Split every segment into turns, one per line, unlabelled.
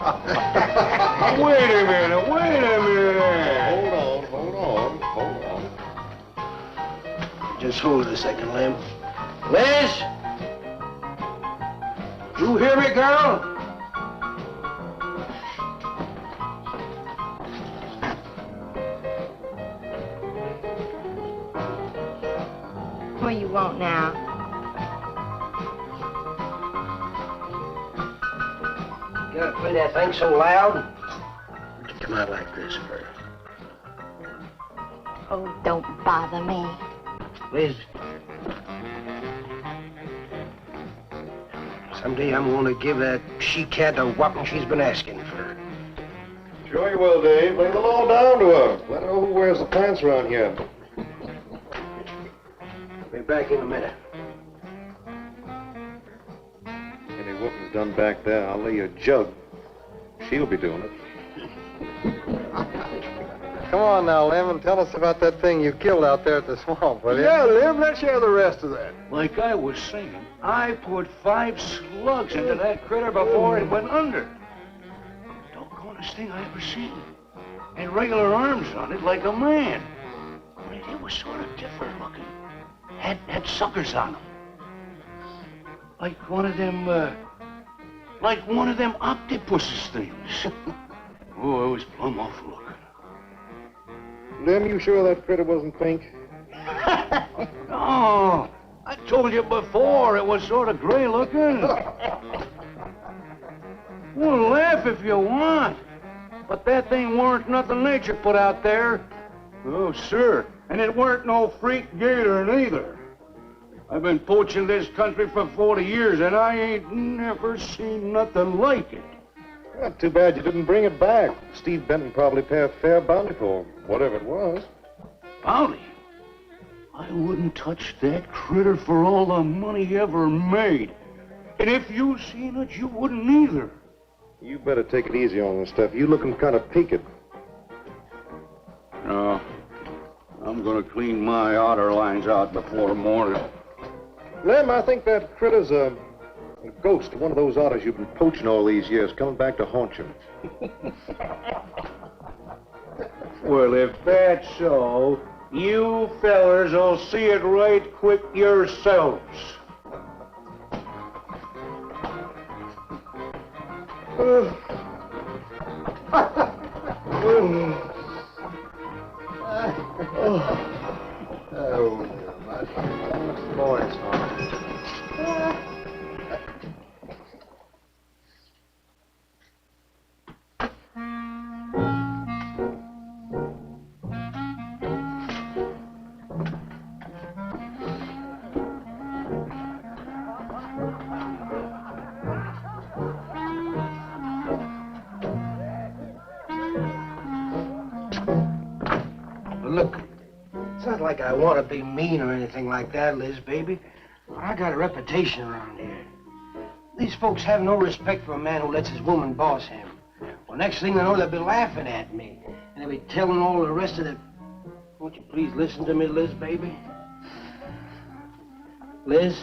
Wait a minute.
Hold on.
Just hold it a second, Lem. Liz? You hear me, girl?
What do you want now?
You gotta play that thing so loud. It'll come out like this first.
Oh, don't bother me.
Liz. Someday I'm gonna give that she-cat a whopping she's been asking for.
Sure you will, Dave. Lay the law down to her. Let her know who wears the pants around here.
Be back in a minute.
Any whooping's done back there, I'll lay you a jug. She'll be doing it.
Come on now, Lem, and tell us about that thing you killed out there at the swamp, will you?
Yeah, Lem, let's hear the rest of that. Like I was saying, I put 5 slugs into that critter before it went under. Doggonest thing I ever seen. And regular arms on it like a man. But it was sort of different looking. Had suckers on them. Like one of them octopus's things. Oh, it was plumb awful looking.
Lem, you sure that critter wasn't pink?
Oh, I told you before it was sort of gray looking. Well, laugh if you want. But that thing weren't nothing nature put out there. Oh, sir. And it weren't no freak gator neither. I've been poaching this country for 40 years, and I ain't never seen nothing like it.
Well, too bad you didn't bring it back. Steve Benton probably pay a fair bounty for whatever it was.
Bounty? I wouldn't touch that critter for all the money he ever made. And if you seen it, you wouldn't either.
You better take it easy on this stuff. You looking kind of peaked.
No. I'm gonna clean my outer lines out before morning.
Lem, I think that critter's a ghost, one of those otters you've been poaching all these years, coming back to haunt you.
Well, if that's so, you fellers will see it right quick yourselves.
Morning, Look, it's not like I want to be mean or anything like that, Liz, baby. But I got a reputation around here. These folks have no respect for a man who lets his woman boss him. Well, next thing they know, they'll be laughing at me. And they'll be telling all the rest of the... Won't you please listen to me, Liz, baby? Liz?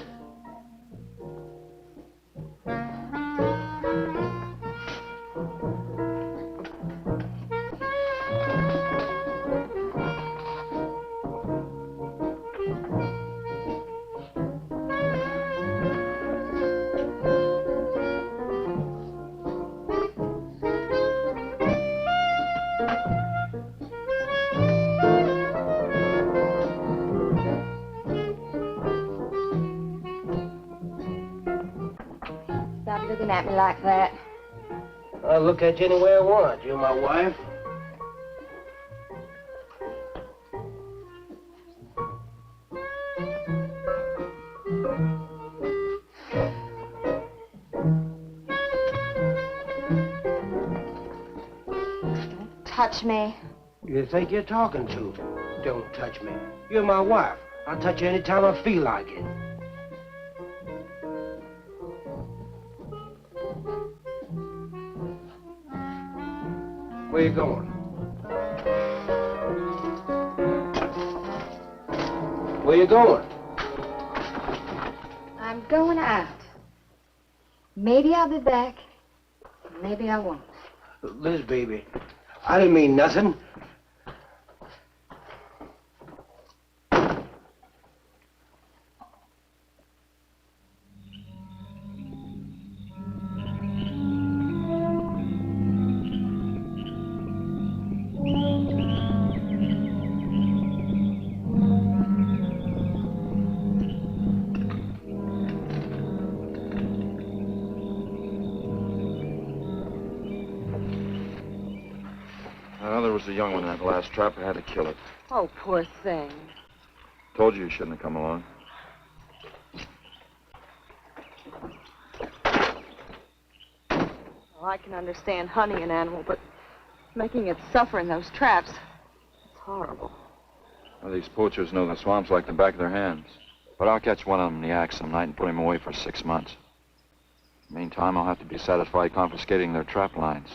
Stop looking at me like that.
I'll look at you any way I want. You're my wife.
Touch me.
You think you're talking to? Don't touch me. You're my wife. I'll touch you any time I feel like it. Where you going? Where you going?
I'm going out. Maybe I'll be back. Maybe I won't.
Liz, baby, I didn't mean nothing.
There was a young one in that last trap. I had to kill it.
Oh, poor thing.
Told you shouldn't have come along.
Well, I can understand hunting an animal, but making it suffer in those traps, it's horrible.
Well, these poachers know the swamps like the back of their hands. But I'll catch one of them in the axe some night and put him away for 6 months. Meantime, I'll have to be satisfied confiscating their trap lines.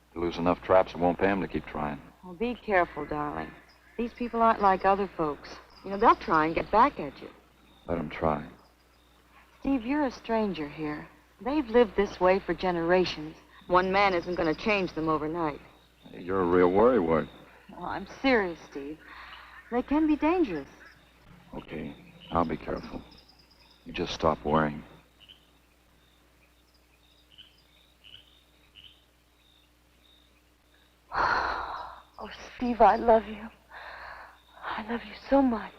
If they lose enough traps, it won't pay them to keep trying.
Well, be careful, darling. These people aren't like other folks. You know, they'll try and get back at you.
Let them try.
Steve, you're a stranger here. They've lived this way for generations. One man isn't going to change them overnight.
Hey, you're a real worrywart.
Well, I'm serious, Steve. They can be dangerous.
Okay, I'll be careful. You just stop worrying.
Oh, Steve, I love you. I love you so much.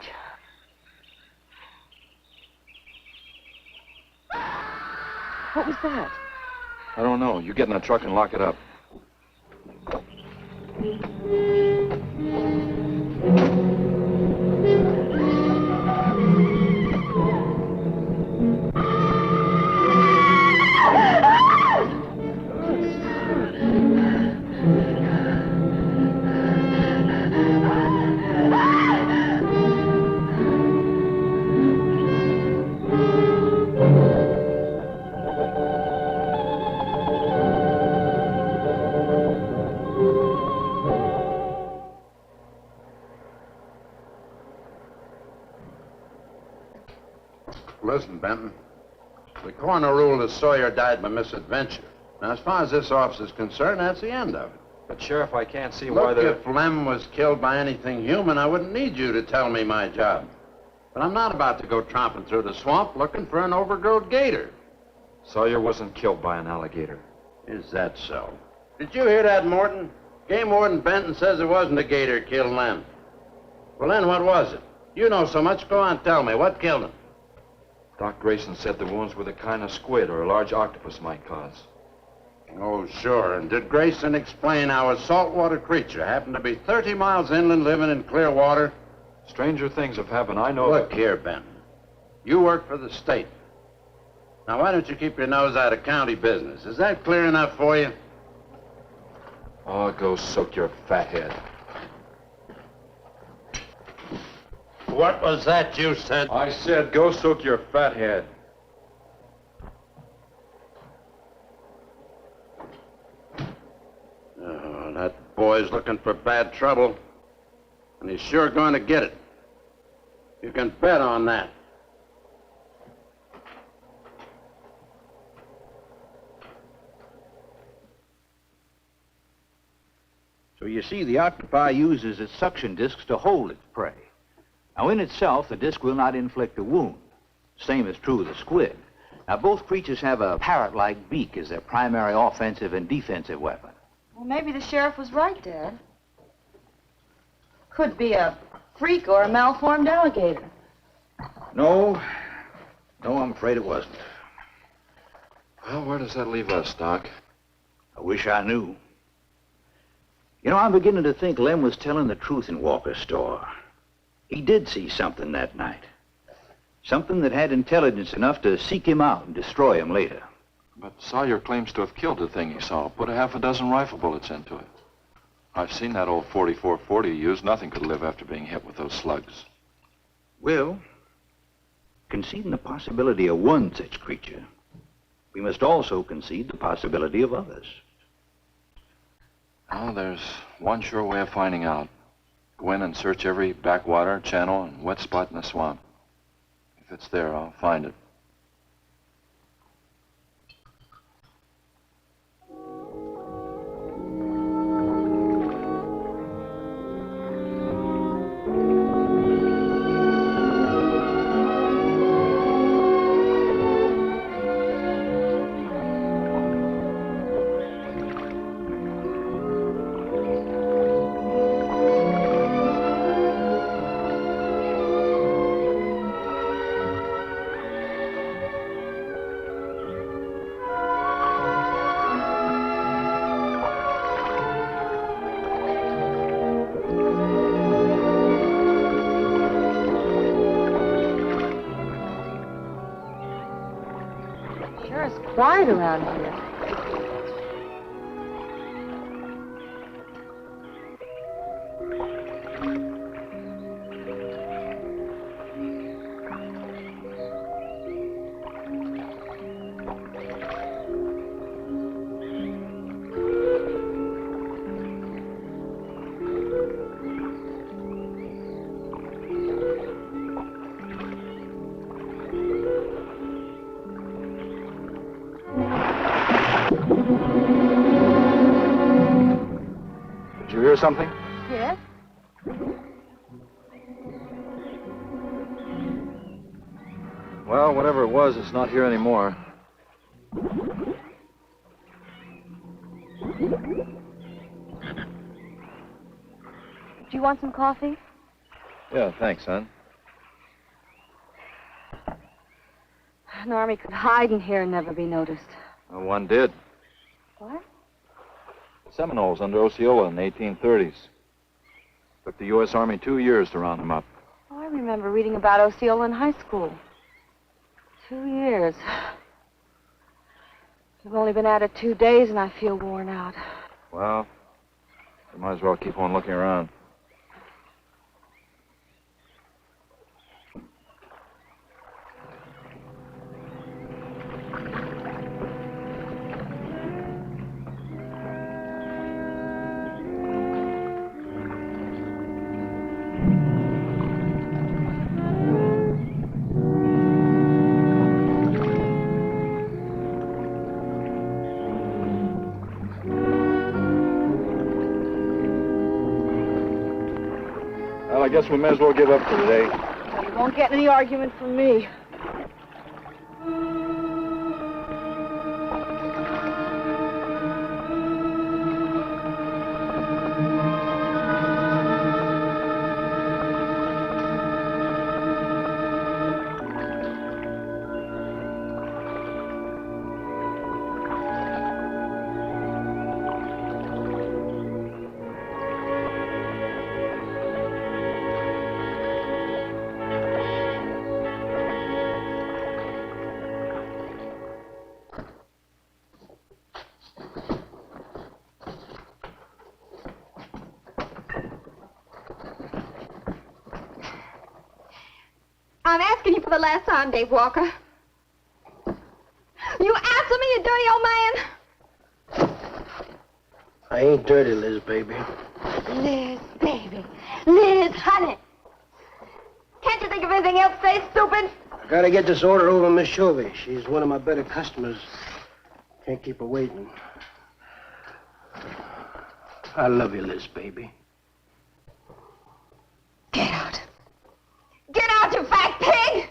What was that?
I don't know. You get in that truck and lock it up.
Listen, Benton. The coroner ruled that Sawyer died by misadventure. Now, as far as this officer's concerned, that's the end of it.
But, Sheriff, I can't see why
Look, if Lem was killed by anything human, I wouldn't need you to tell me my job. But I'm not about to go tromping through the swamp looking for an overgrown gator.
Sawyer wasn't killed by an alligator.
Is that so? Did you hear that, Morton? Game Warden Benton says it wasn't a gator killed Lem. Well, then what was it? You know so much. Go on, tell me. What killed him?
Doc Grayson said the wounds were the kind of squid or a large octopus might cause.
Oh, sure. And did Grayson explain how a saltwater creature happened to be 30 miles inland living in clear water?
Stranger things have happened. I know.
Look here, Benton. You work for the state. Now, why don't you keep your nose out of county business? Is that clear enough for you?
Oh, go soak your fat head.
What was that you said?
I said go soak your fat head.
Oh, that boy's looking for bad trouble. And he's sure going to get it. You can bet on that.
So you see, the octopi uses its suction discs to hold its prey. Now, in itself, the disc will not inflict a wound. Same is true of the squid. Now, both creatures have a parrot-like beak as their primary offensive and defensive weapon.
Well, maybe the sheriff was right, Dad. Could be a freak or a malformed alligator.
No, I'm afraid it wasn't.
Well, where does that leave us, Doc?
I wish I knew. You know, I'm beginning to think Lem was telling the truth in Walker's store. He did see something that night. Something that had intelligence enough to seek him out and destroy him later.
But Sawyer claims to have killed the thing he saw. Put a half a dozen rifle bullets into it. I've seen that old 44-40 used. Nothing could live after being hit with those slugs.
Well, conceding the possibility of one such creature, we must also concede the possibility of others.
Well, there's one sure way of finding out. Go in and search every backwater, channel, and wet spot in the swamp. If it's there, I'll find it.
Sure is quiet around here.
Did you hear something?
Yes?
Well, whatever it was, it's not here anymore.
Do you want some coffee?
Yeah, thanks, son.
An army could hide in here and never be noticed.
Well, one did.
What?
The Seminoles under Osceola in the 1830s. Took the U.S. Army 2 years to round them up.
Oh, I remember reading about Osceola in high school. 2 years. I've only been at it 2 days and I feel worn out.
Well, you might as well keep on looking around. Well, I guess we may as well give up for today.
So you won't get any argument from me.
I'm asking you for the last time, Dave Walker. You answer me, you dirty old man.
I ain't dirty, Liz, baby.
Liz, baby. Liz, honey. Can't you think of anything else to say, stupid?
I gotta get this order over to Miss Chovy. She's one of my better customers. Can't keep her waiting. I love you, Liz, baby.
Get out. Get out, you fat pig!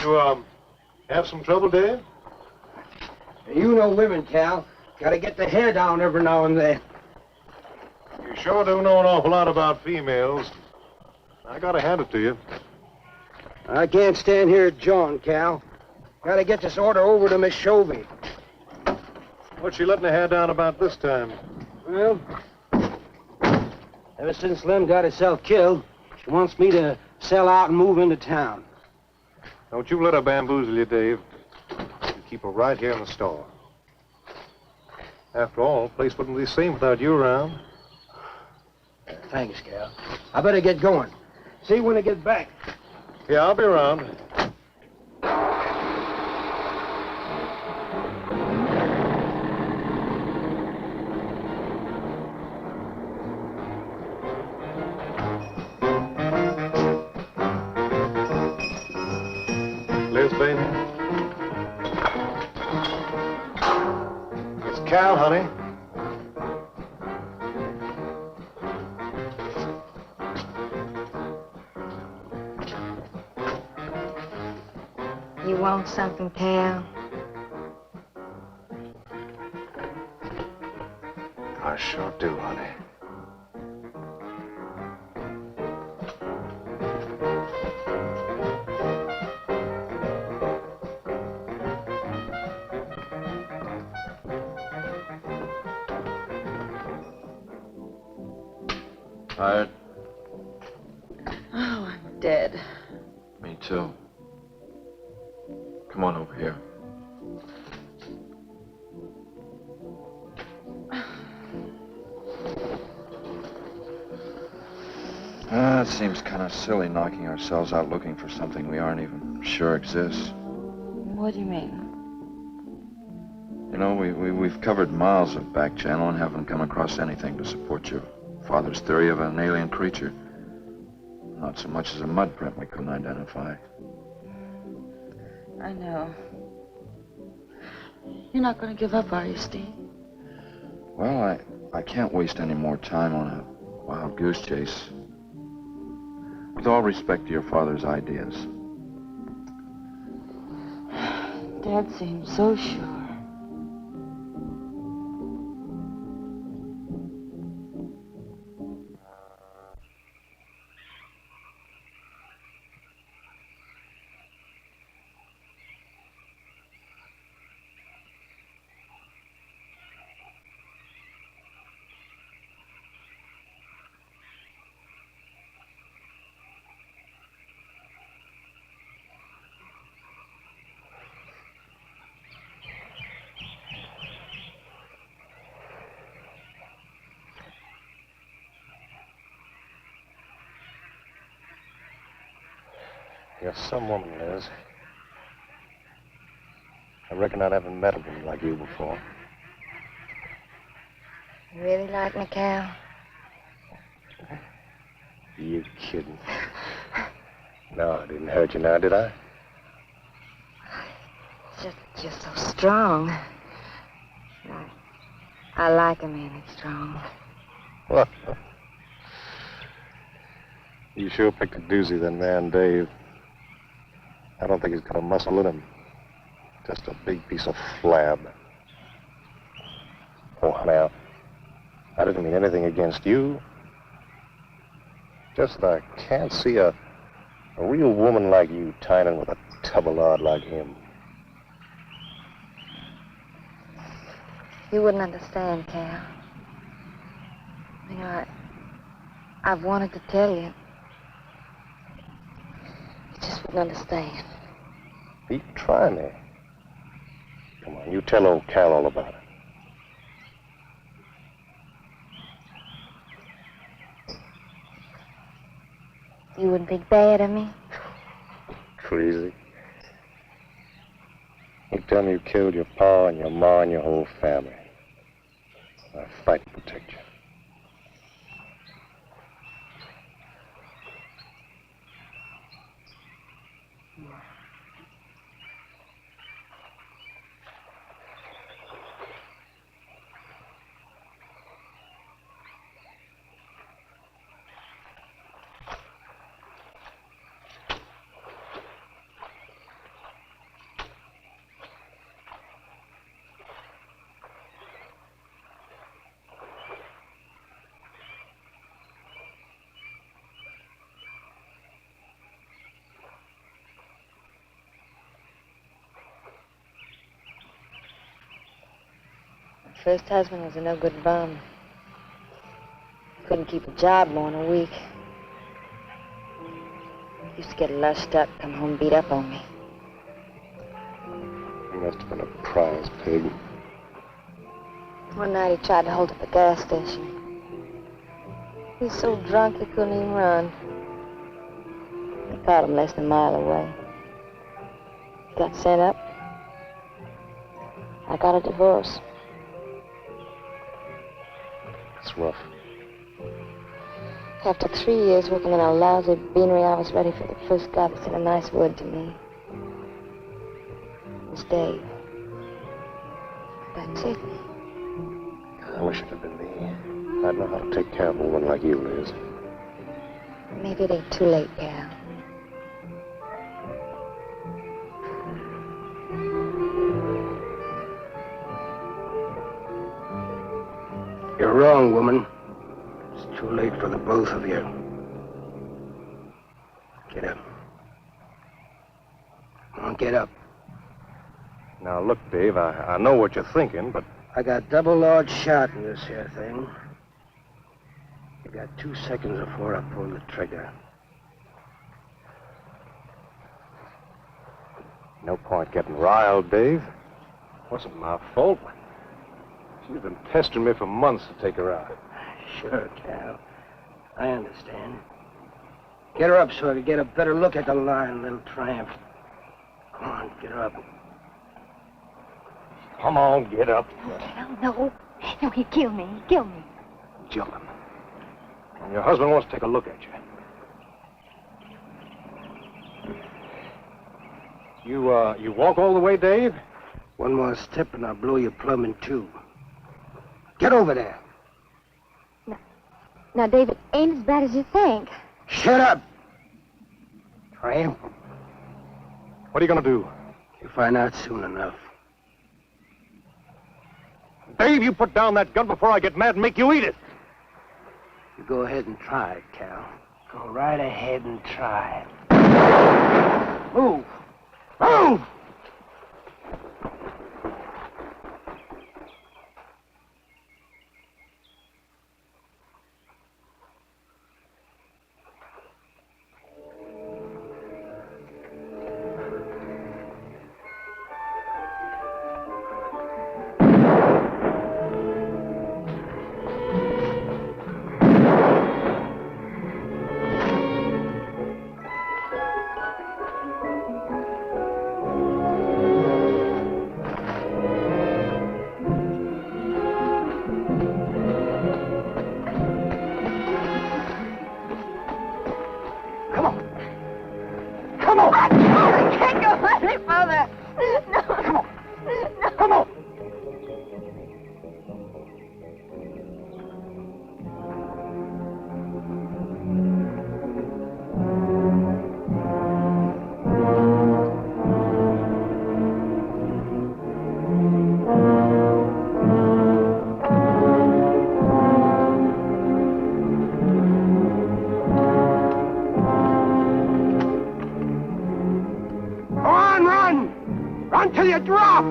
You, have some trouble, Dave?
You know women, Cal. Gotta get the hair down every now and then.
You sure do know an awful lot about females. I gotta hand it to you.
I can't stand here jawing, Cal. Gotta get this order over to Miss Chovy.
What's she letting her hair down about this time?
Well, ever since Lem got herself killed, she wants me to sell out and move into town.
Don't you let her bamboozle you, Dave. You keep her right here in the store. After all, the place wouldn't be the same without you around.
Thanks, Cal. I better get going. See you when I get back.
Yeah, I'll be around. Liz, baby. It's Cal, honey.
You want something, Cal?
I sure do, honey.
Tired?
Oh, I'm dead.
Me too. Come on over here. It seems kind of silly knocking ourselves out looking for something we aren't even sure exists.
What do you mean?
You know, we've covered miles of back channel and haven't come across anything to support your father's theory of an alien creature. Not so much as a mud print we couldn't identify.
I know. You're not going to give up, are you, Steve?
Well, I can't waste any more time on a wild goose chase. With all respect to your father's ideas.
Dad seems so sure.
You're some woman, Liz. I reckon I haven't met a woman like you before.
You really like me, Cal?
You kidding? No, I didn't hurt you now, did I?
You're so strong. I like a man that's strong.
Well, you sure picked a doozy, then, man, Dave. I don't think he's got a muscle in him. Just a big piece of flab. Oh, honey, I didn't mean anything against you. Just that I can't see a real woman like you tying in with a tubbalard like him.
You wouldn't understand, Cal. You know, I've wanted to tell you. You just wouldn't understand.
You try me. Come on, you tell old Cal all about it.
You wouldn't think bad of me?
Crazy. You tell me you killed your pa and your ma and your whole family. I'll fight to protect you.
First husband was a no-good bum. Couldn't keep a job more than a week. Used to get lushed up, come home beat up on me.
He must have been a prize pig.
One night he tried to hold up a gas station. He was so drunk he couldn't even run. They caught him less than a mile away. He got sent up. I got a divorce.
It's rough.
After 3 years working in a lousy beanery, I was ready for the first guy that said a nice word to me. It was Dave. That's it.
I wish it had been me. I'd know how to take care of a woman like you, Liz.
Maybe it ain't too late, Cal.
You're wrong, woman. It's too late for the both of you. Get up. Come on, get up.
Now, look, Dave, I know what you're thinking, but...
I got double large shot in this here thing. If got 2 seconds before I pull the trigger.
No point getting riled, Dave. Wasn't my fault. She's been pestering me for months to take her out.
Sure, Cal. I understand. Get her up so I can get a better look at the line, little tramp. Come on, get her up.
Come on, get up.
Cal, no. No, he'd kill me. He'd kill me.
Jumping. And your husband wants to take a look at you. You walk all the way, Dave?
One more step and I'll blow your plumb in two. Get over there.
Now, David, ain't as bad as you think.
Shut up! Tramp.
What are you going to do?
You'll find out soon enough.
Dave, you put down that gun before I get mad and make you eat it.
You go ahead and try it, Cal. Go right ahead and try it. Move! Move! Until you drop!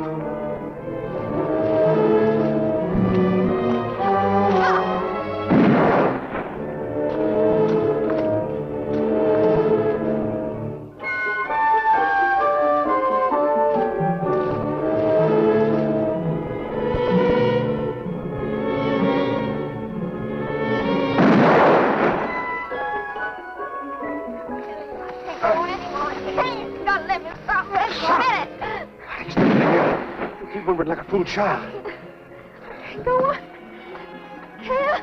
Like a fool child.
Go on. Cal.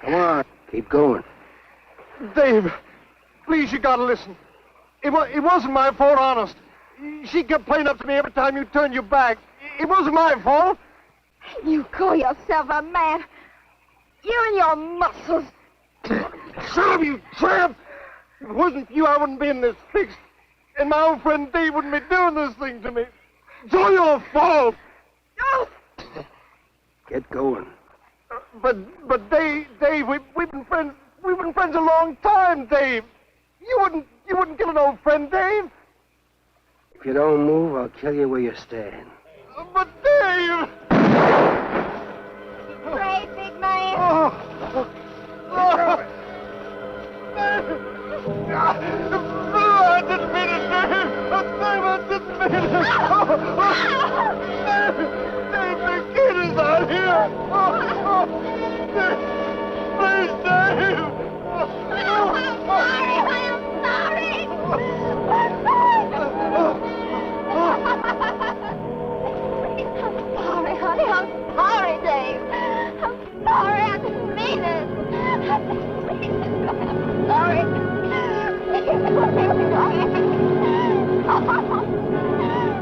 Come on, keep going.
Dave, please, you gotta listen. It wasn't my fault, honest. She kept playing up to me every time you turned your back. It wasn't my fault.
You call yourself a man. You and your muscles.
Shut up, you tramp! If it wasn't for you, I wouldn't be in this fix. And my old friend Dave wouldn't be doing this thing to me. It's all your fault.
No!
Get going.
But Dave, we've been friends. We've been friends a long time, Dave. You wouldn't kill an old friend, Dave.
If you don't move, I'll kill you where you stand.
But Dave!
Brave, big man.
I didn't mean it, Dave. Dave, I didn't mean it. Dave, the kid is out here. Dave, please, Dave.
I'm sorry. I'm sorry, honey. I'm sorry, Dave. I'm sorry. I didn't mean it. I'm sorry.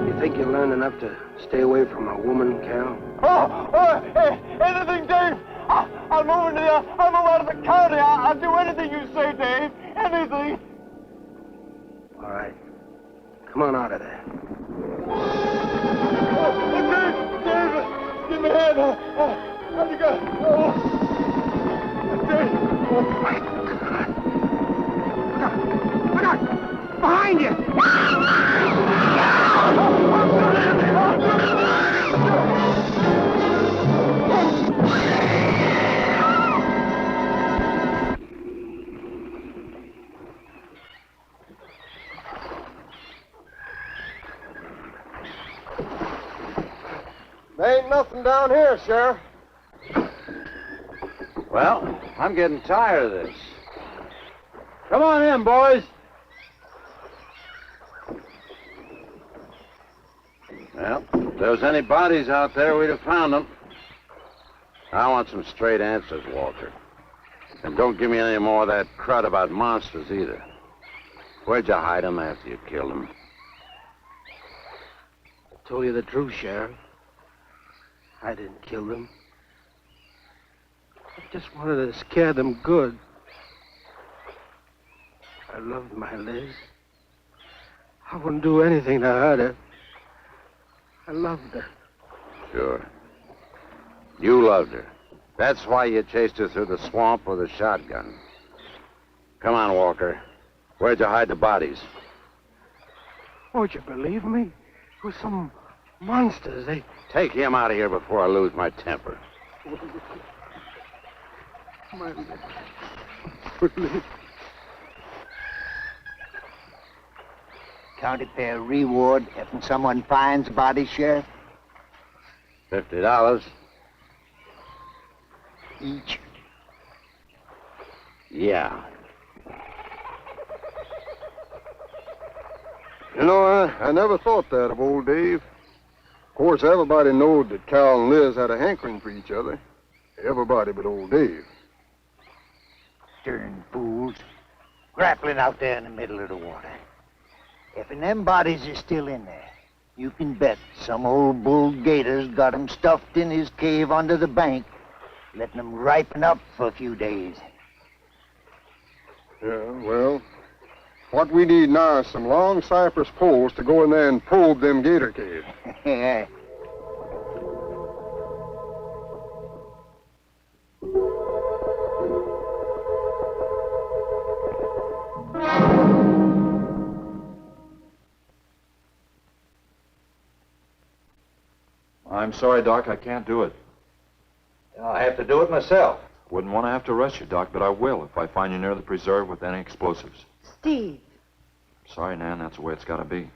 You think you learned enough to stay away from a woman, Cal?
Hey, anything, Dave. I'll move out of the county. I'll do anything you say, Dave. anything.
All right. Come on out of there.
Okay, David, give me a hand. How'd you go? Okay.
Look out! Behind you!
There ain't nothing down here, Sheriff.
Well, I'm getting tired of this. Come on in, boys. Well, if there was any bodies out there, we'd have found them. I want some straight answers, Walter. And don't give me any more of that crud about monsters either. Where'd you hide them after you killed them?
I told you the truth, Sheriff. I didn't kill them. I just wanted to scare them good. I loved my Liz. I wouldn't do anything to hurt her. I loved her.
Sure. You loved her. That's why you chased her through the swamp with a shotgun. Come on, Walker. Where'd you hide the bodies?
Won't you believe me? It was some monsters. They...
Take him out of here before I lose my temper.
My Liz.
County fair reward if someone finds body, Sheriff?
$50.
Each.
Yeah.
You know, I never thought that of old Dave. Of course, everybody knowed that Cal and Liz had a hankering for each other. Everybody but old Dave.
Darn fools. Grappling out there in the middle of the water. If them bodies are still in there, you can bet some old bull gator's got 'em stuffed in his cave under the bank, letting 'em ripen up for a few days.
Yeah, well, what we need now is some long cypress poles to go in there and probe them gator caves.
Yeah.
I'm sorry, Doc, I can't do it.
I have to do it myself.
Wouldn't want to have to rush you, Doc, but I will if I find you near the preserve with any explosives.
Steve.
Sorry, Nan, that's the way it's got to be.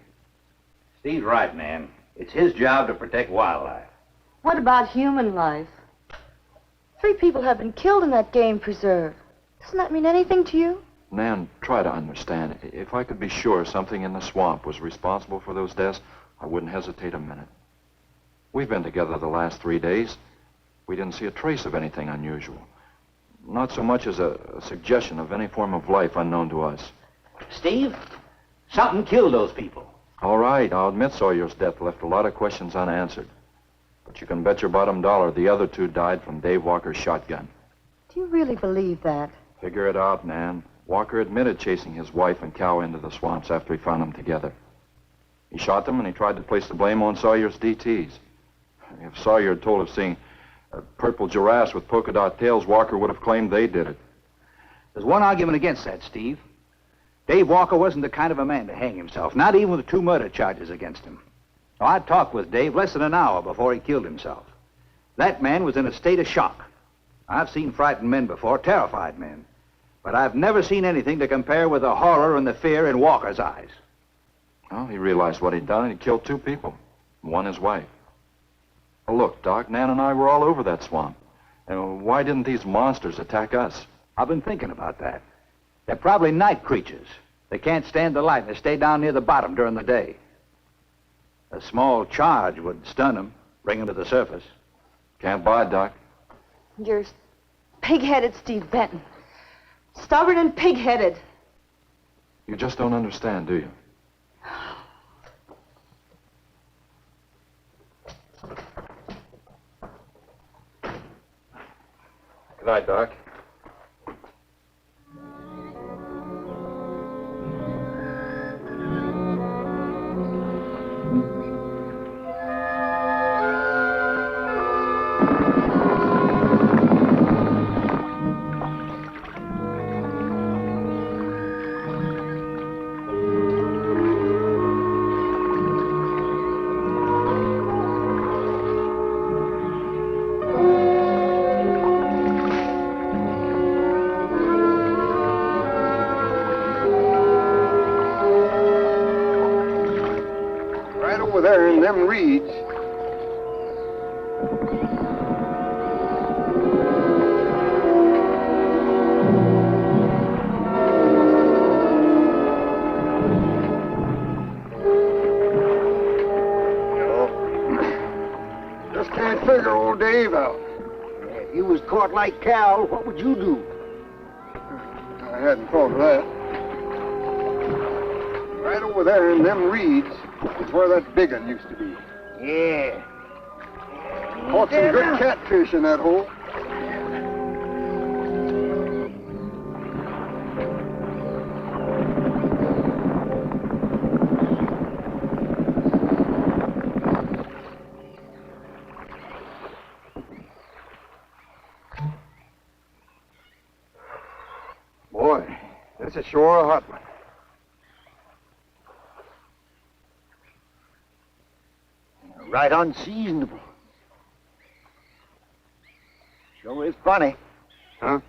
Steve's right, Nan. It's his job to protect wildlife.
What about human life? 3 people have been killed in that game preserve. Doesn't that mean anything to you?
Nan, try to understand. If I could be sure something in the swamp was responsible for those deaths, I wouldn't hesitate a minute. We've been together the last 3 days. We didn't see a trace of anything unusual. Not so much as a suggestion of any form of life unknown to us.
Steve, something killed those people.
All right, I'll admit Sawyer's death left a lot of questions unanswered. But you can bet your bottom dollar the other 2 died from Dave Walker's shotgun.
Do you really believe that?
Figure it out, Nan. Walker admitted chasing his wife and cow into the swamps after he found them together. He shot them and he tried to place the blame on Sawyer's DTs. If Sawyer had told of seeing purple giraffes with polka dot tails, Walker would have claimed they did it.
There's one argument against that, Steve. Dave Walker wasn't the kind of a man to hang himself, not even with 2 murder charges against him. Now, I talked with Dave less than an hour before he killed himself. That man was in a state of shock. I've seen frightened men before, terrified men. But I've never seen anything to compare with the horror and the fear in Walker's eyes.
Well, he realized what he'd done and he killed 2 people, one his wife. Well, look, Doc, Nan and I were all over that swamp. And why didn't these monsters attack us?
I've been thinking about that. They're probably night creatures. They can't stand the light and they stay down near the bottom during the day. A small charge would stun them, bring them to the surface.
Can't buy it, Doc.
You're pig-headed, Steve Benton. Stubborn and pig-headed.
You just don't understand, do you? Good night, Doc.
there in them reeds. Just can't figure old Dave out.
If you was caught like Cal, what would you do?
I hadn't thought of that. Right over there in them reeds is where that big one used to be.
Yeah.
Caught some good catfish in that hole. Boy, this is sure a hot one.
Right unseasonable. Sure is funny.
Huh?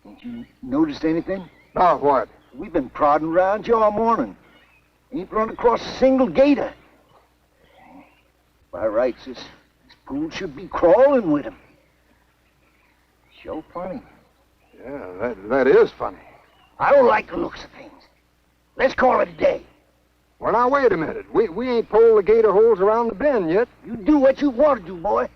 Ain't you noticed anything?
Now what?
We've been prodding around here all morning. Ain't run across a single gator. By rights, this pool should be crawling with 'em. Sure funny.
Yeah, that is funny.
I don't like the looks of things. Let's call it a day.
Well, now, wait a minute. We ain't pulled the gator holes around the bend yet.
You do what you want to do, boy.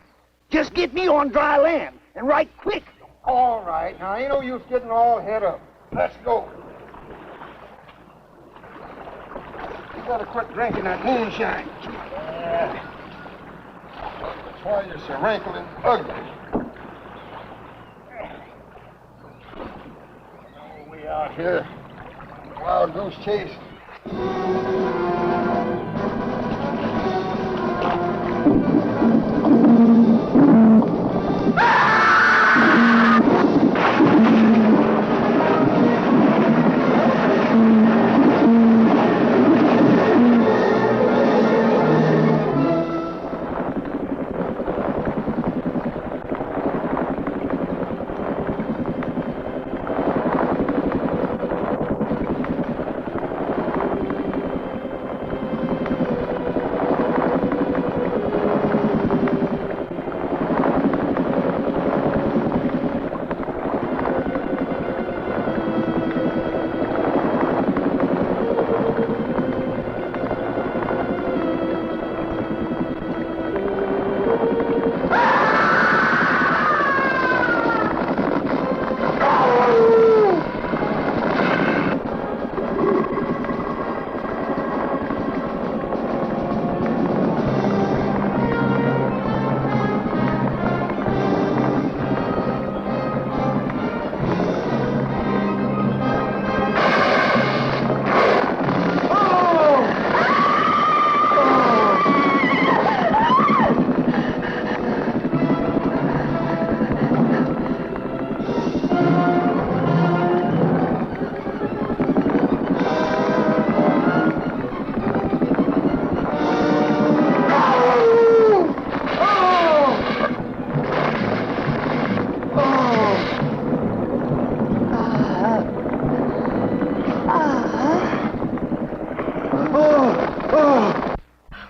Just get me on dry land, and right quick.
All right. Now, ain't no use getting all head up. Let's go. You better quit drinking that moonshine. That's why you're so wrinkled and ugly. Oh, we out here. Wild goose chase.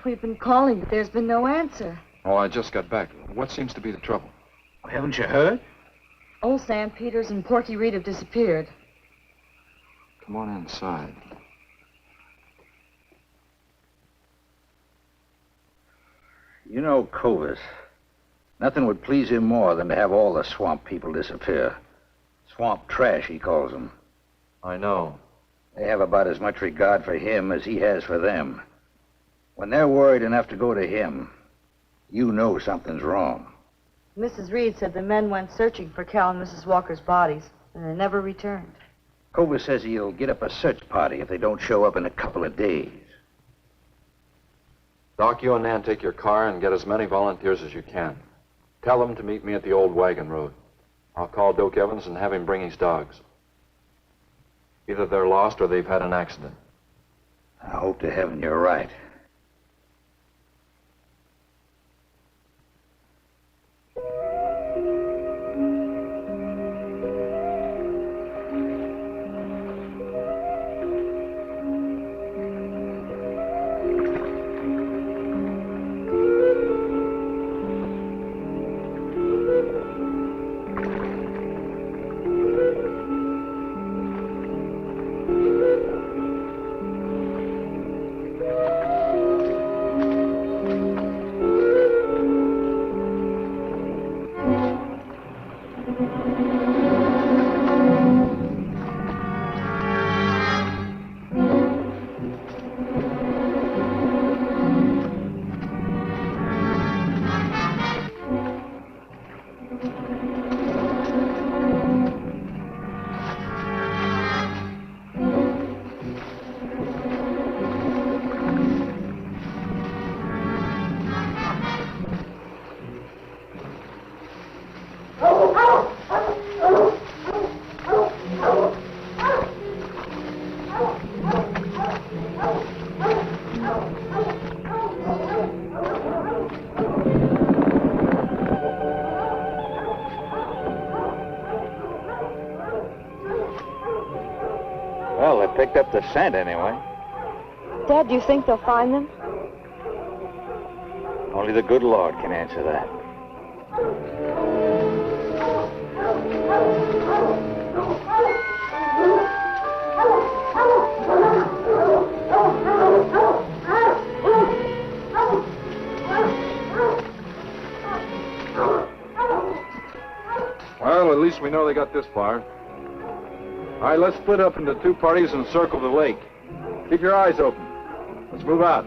We've been calling, but there's been no answer.
Oh, I just got back. What seems to be the trouble?
Haven't you heard?
Old Sam Peters and Porky Reed have disappeared.
Come on inside.
You know Covas. Nothing would please him more than to have all the swamp people disappear. Swamp trash, he calls them.
I know.
They have about as much regard for him as he has for them. When they're worried enough to go to him, you know something's wrong.
Mrs. Reed said the men went searching for Cal and Mrs. Walker's bodies, and they never returned.
Covas says he'll get up a search party if they don't show up in a couple of days.
Doc, you and Nan take your car and get as many volunteers as you can. Tell them to meet me at the old wagon road. I'll call Doak Evans and have him bring his dogs. Either they're lost or they've had an accident.
I hope to heaven you're right.
have picked up the scent anyway.
Dad, do you think they'll find them?
Only the good Lord can answer that. Well, at least we know they got this far. All right, let's split up into two parties and circle the lake. Keep your eyes open. Let's move out.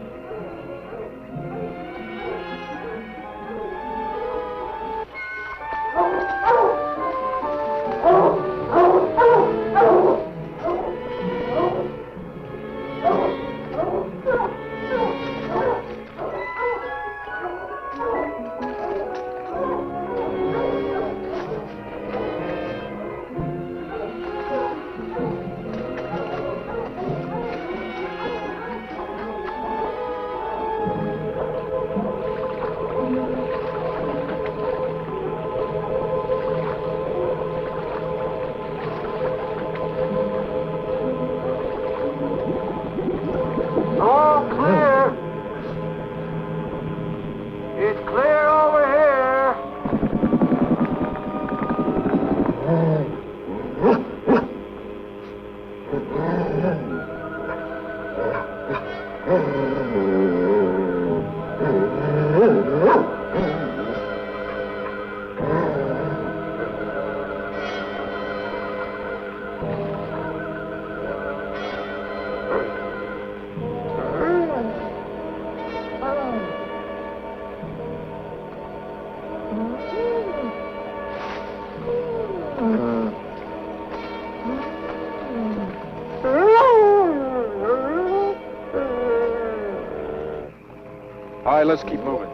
All right, let's keep moving.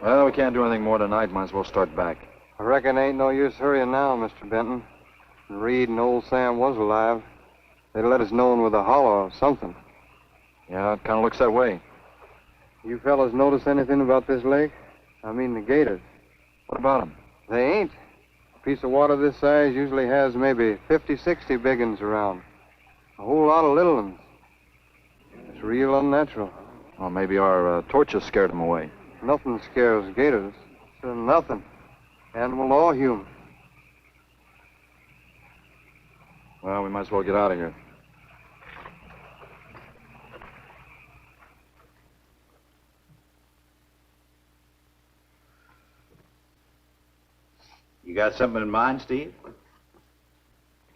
Well, we can't do anything more tonight. Might as well start back.
I reckon ain't no use hurrying now, Mr. Benton. Reed and old Sam was alive. They'd let us know with a holler or something.
Yeah, it kind of looks that way.
You fellas notice anything about this lake? I mean the gators.
What about them?
They ain't. A piece of water this size usually has maybe 50, 60 big uns around. A whole lot of little ones. It's real unnatural.
Well, maybe our torches scared them away.
Nothing scares gators. Nothing. Animal or human.
Well, we might as well get out of here.
You got something in mind, Steve?
I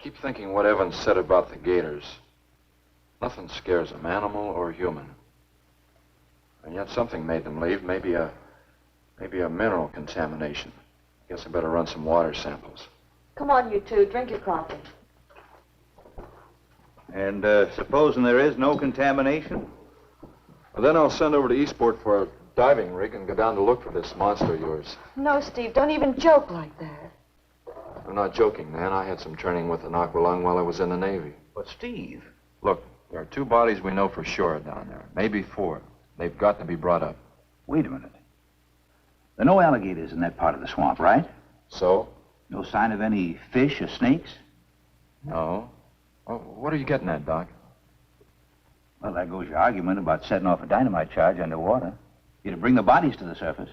keep thinking what Evans said about the gators. Nothing scares them, animal or human. And yet something made them leave. Maybe a mineral contamination. Guess I better run some water samples.
Come on, you two. Drink your coffee.
And supposing there is no contamination?
Well, then I'll send over to Eastport for a diving rig and go down to look for this monster of yours.
No, Steve, don't even joke like that.
I'm not joking, Nan. I had some training with an aqualung while I was in the Navy.
But, Steve...
Look, there are 2 bodies we know for sure down there. Maybe 4. They've got to be brought up.
Wait a minute. There are no alligators in that part of the swamp, right?
So?
No sign of any fish or snakes?
No. Oh, what are you getting at, Doc?
Well, there goes your argument about setting off a dynamite charge underwater. You'd bring the bodies to the surface.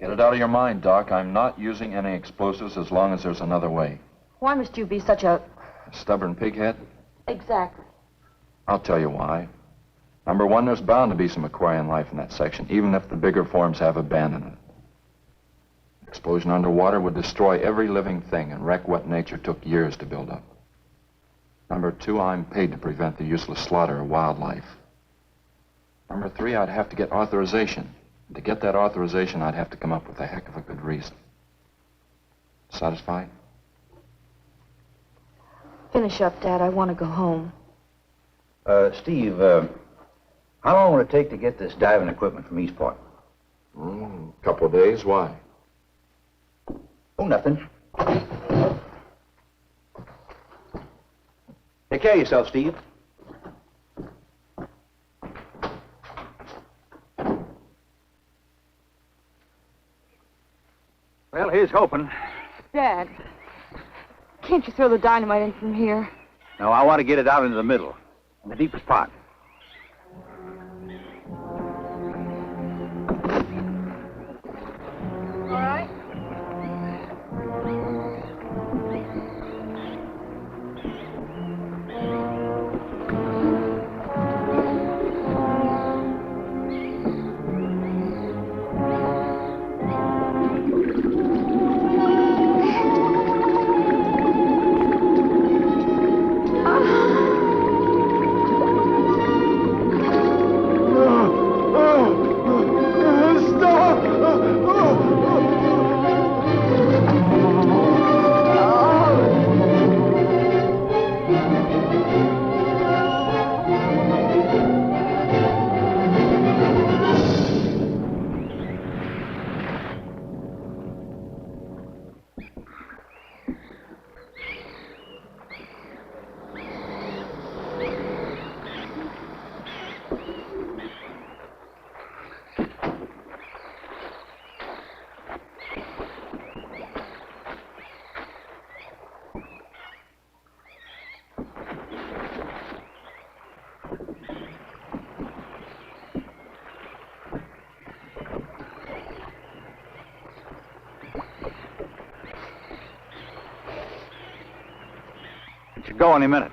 Get it out of your mind, Doc. I'm not using any explosives as long as there's another way.
Why must you be such a...
A stubborn pighead?
Exactly.
I'll tell you why. Number 1, there's bound to be some aquarian life in that section, even if the bigger forms have abandoned it. Explosion underwater would destroy every living thing and wreck what nature took years to build up. Number 2, I'm paid to prevent the useless slaughter of wildlife. Number 3, I'd have to get authorization. And to get that authorization, I'd have to come up with a heck of a good reason. Satisfied?
Finish up, Dad. I want to go home.
Steve, how long will it take to get this diving equipment from Eastport?
Couple of days, why?
Oh, nothing. Take care of yourself, Steve. Well, here's hoping.
Dad, can't you throw the dynamite in from here?
No, I want to get it out into the middle, in the deepest part.
All right.
It should go any minute.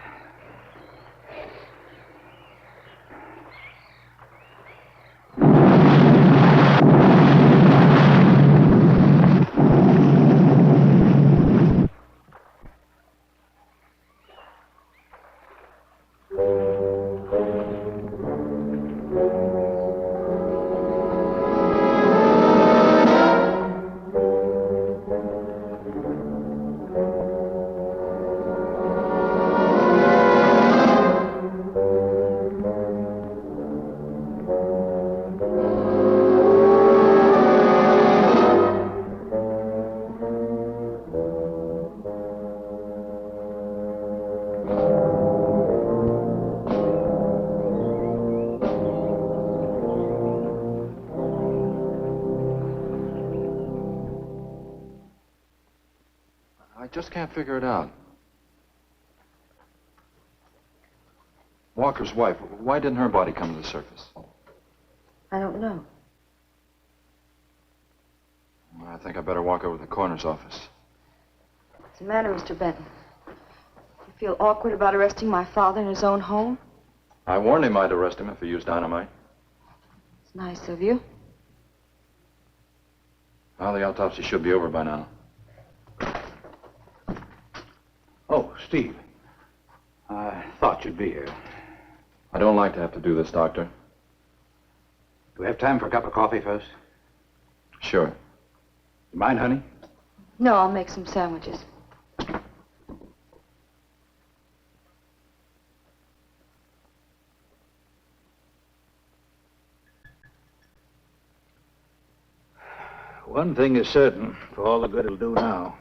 I just can't figure it out. Walker's wife, why didn't her body come to the surface?
I don't know.
Well, I think I better walk over to the coroner's office.
What's the matter, Mr. Benton? You feel awkward about arresting my father in his own home?
I warned him I'd arrest him if he used dynamite.
It's nice of you.
Well, the autopsy should be over by now.
Oh, Steve. I thought you'd be here.
I don't like to have to do this, Doctor.
Do we have time for a cup of coffee first?
Sure.
You mind, honey?
No, I'll make some sandwiches.
One thing is certain, for all the good it'll do now.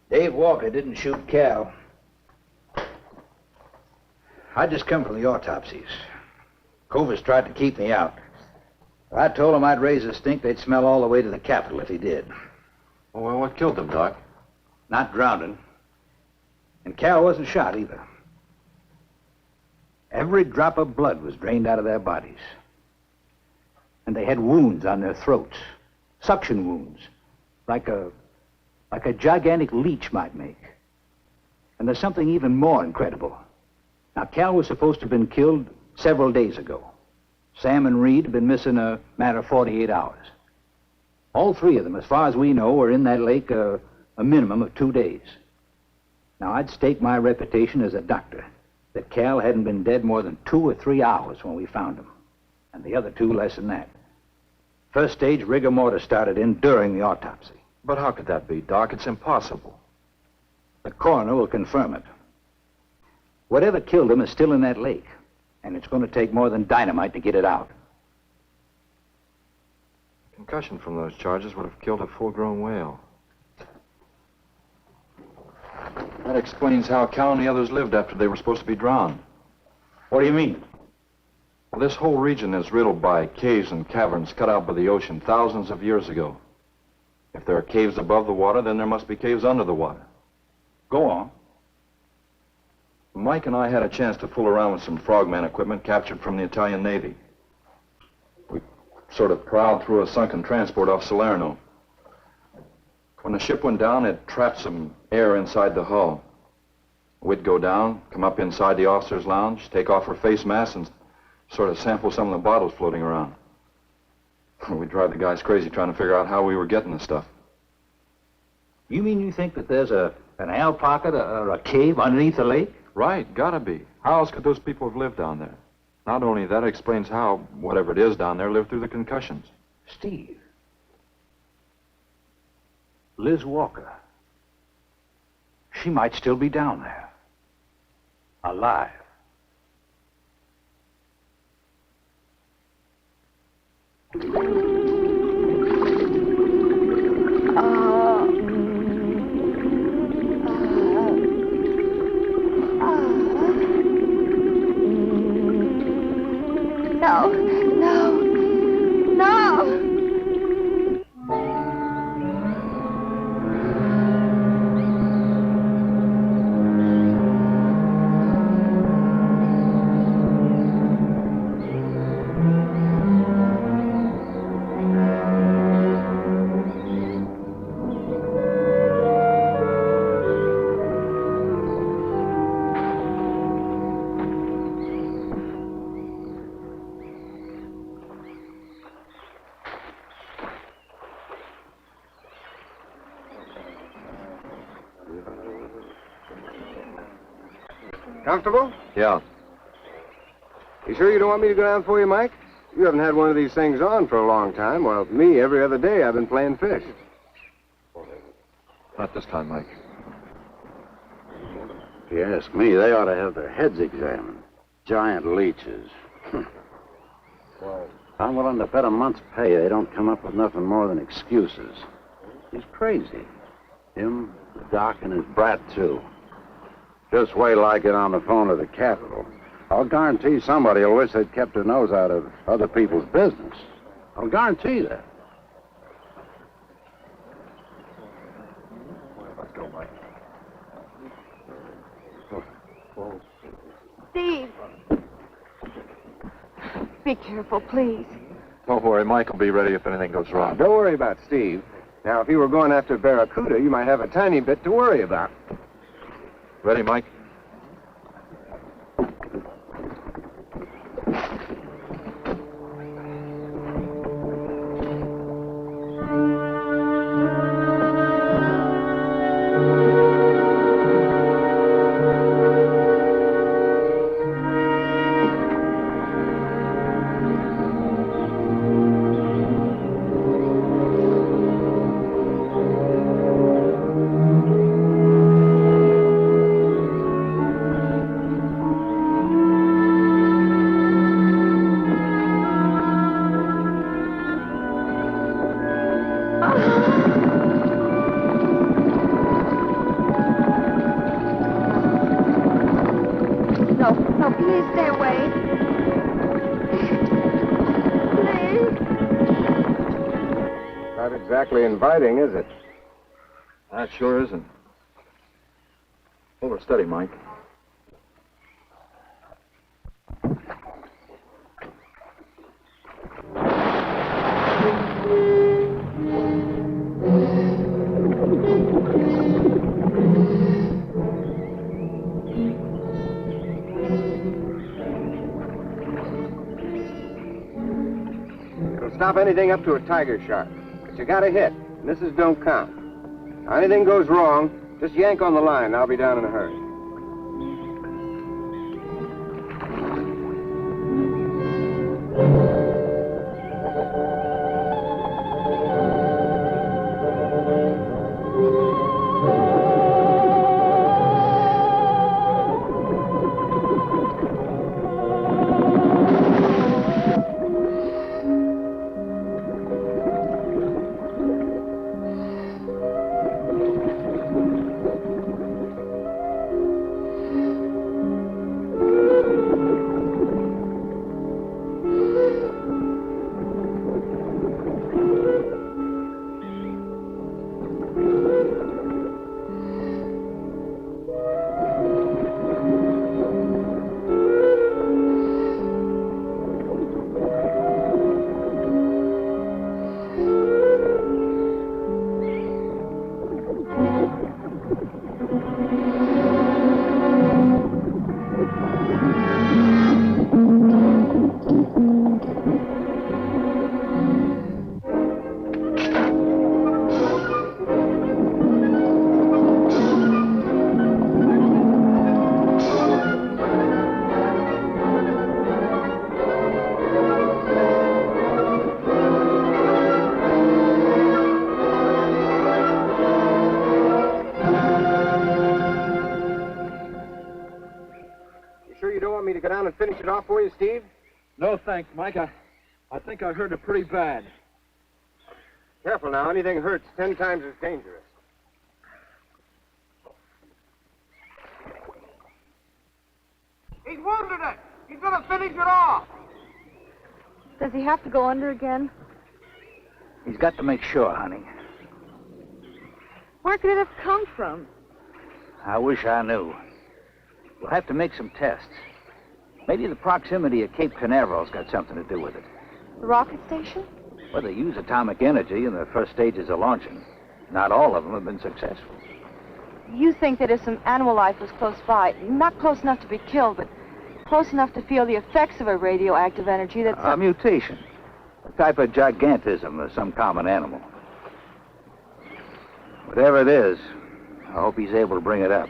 Dave Walker didn't shoot Cal. I just come from the autopsies. Covers tried to keep me out. I told him I'd raise a stink they'd smell all the way to the Capitol if he did.
Well, what killed them, Doc?
Not drowning. And Cal wasn't shot either. Every drop of blood was drained out of their bodies. And they had wounds on their throats. Suction wounds. Like a gigantic leech might make. And there's something even more incredible. Now, Cal was supposed to have been killed several days ago. Sam and Reed have been missing a matter of 48 hours. All three of them, as far as we know, were in that lake a minimum of 2 days. Now, I'd stake my reputation as a doctor that Cal hadn't been dead more than 2 or 3 hours when we found him. And the other two less than that. First stage rigor mortis started in during the autopsy.
But how could that be, Doc? It's impossible.
The coroner will confirm it. Whatever killed him is still in that lake, and it's going to take more than dynamite to get it out.
Concussion from those charges would have killed a full-grown whale. That explains how Cal and the others lived after they were supposed to be drowned.
What do you mean?
Well, this whole region is riddled by caves and caverns cut out by the ocean thousands of years ago. If there are caves above the water, then there must be caves under the water.
Go on.
Mike and I had a chance to fool around with some frogman equipment captured from the Italian Navy. We sort of prowled through a sunken transport off Salerno. When the ship went down, it trapped some air inside the hull. We'd go down, come up inside the officer's lounge, take off our face masks, and sort of sample some of the bottles floating around. We'd drive the guys crazy trying to figure out how we were getting the stuff.
You mean you think that there's an air pocket or a cave underneath the lake?
Right, gotta be. How else could those people have lived down there? Not only that, it explains how, whatever it is down there, lived through the concussions.
Steve. Liz Walker. She might still be down there. Alive.
No, no, no.
Comfortable?
Yeah.
You sure you don't want me to go down for you, Mike? You haven't had one of these things on for a long time. Well, me, every other day I've been playing fish.
Not this time, Mike.
If you ask me, they ought to have their heads examined. Giant leeches. I'm willing to bet a month's pay they don't come up with nothing more than excuses. He's crazy. Him, the doc, and his brat, too. Just wait till I get on the phone to the Capitol. I'll guarantee somebody will wish they'd kept their nose out of other people's business. I'll guarantee that.
Let's go, Mike.
Steve. Be careful, please.
Don't worry, Mike will be ready if anything goes wrong.
Don't worry about Steve. Now, if you were going after Barracuda, you might have a tiny bit to worry about.
Ready, Mike?
No, please stay away. Please.
Not exactly inviting, is it?
That sure isn't. Hold her steady, Mike.
It'll stop anything up to a tiger shark. But you got to hit. Misses don't count. Now, anything goes wrong, just yank on the line, and I'll be down in a hurry. sure you don't want me to go down and finish it off for you, Steve?
No, thanks, Mike. I think I hurt it pretty bad.
Careful now. Anything hurts 10 times as dangerous. He's wounded it. He's going to finish it off.
Does he have to go under again?
He's got to make sure, honey.
Where could it have come from?
I wish I knew. We'll have to make some tests. Maybe the proximity of Cape Canaveral's got something to do with it.
The rocket station?
Well, they use atomic energy in the first stages of launching. Not all of them have been successful.
You think that if some animal life was close by, not close enough to be killed, but close enough to feel the effects of a radioactive energy that's...
A mutation. A type of gigantism of some common animal. Whatever it is, I hope he's able to bring it up.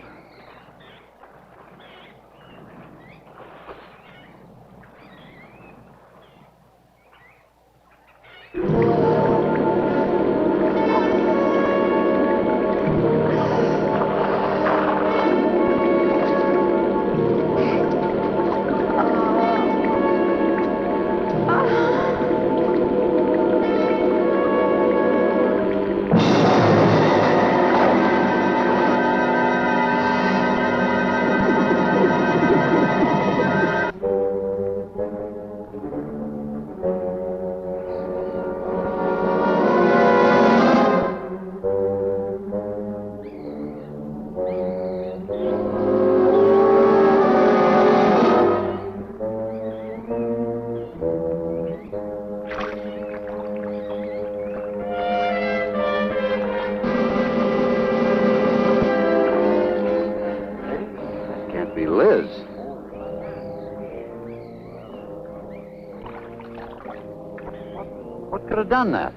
What could have done that?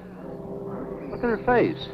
Look at her face.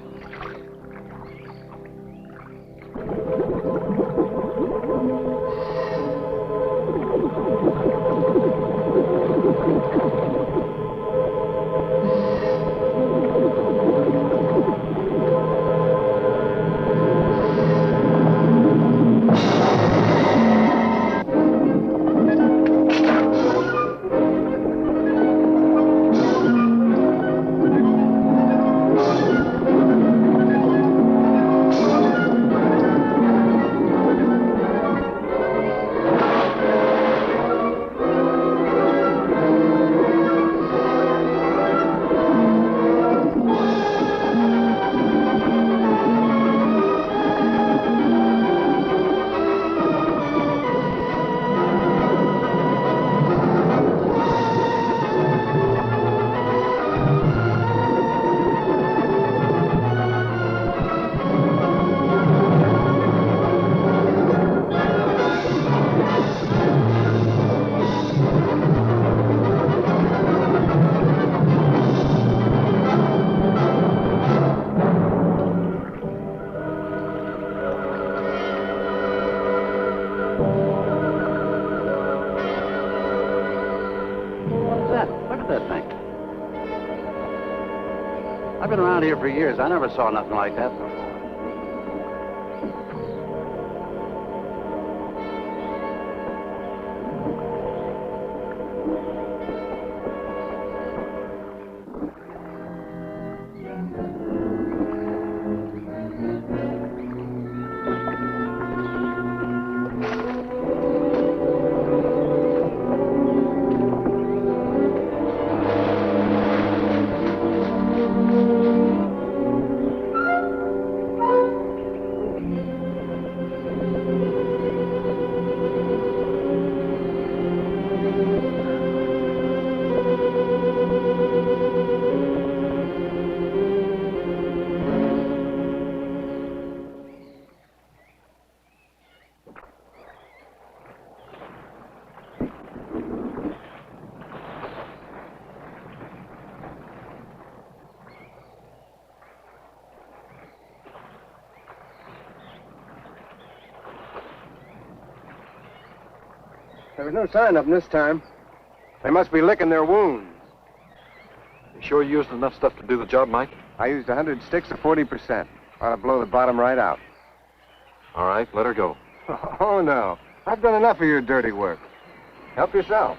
I've been around here for years. I never saw nothing like that before.
There was no sign of them this time. They must be licking their wounds.
You sure you used enough stuff to do the job, Mike?
I used 100 sticks of 40%. Ought to blow the bottom right out.
All right, let her go.
Oh, no. I've done enough of your dirty work.
Help yourself.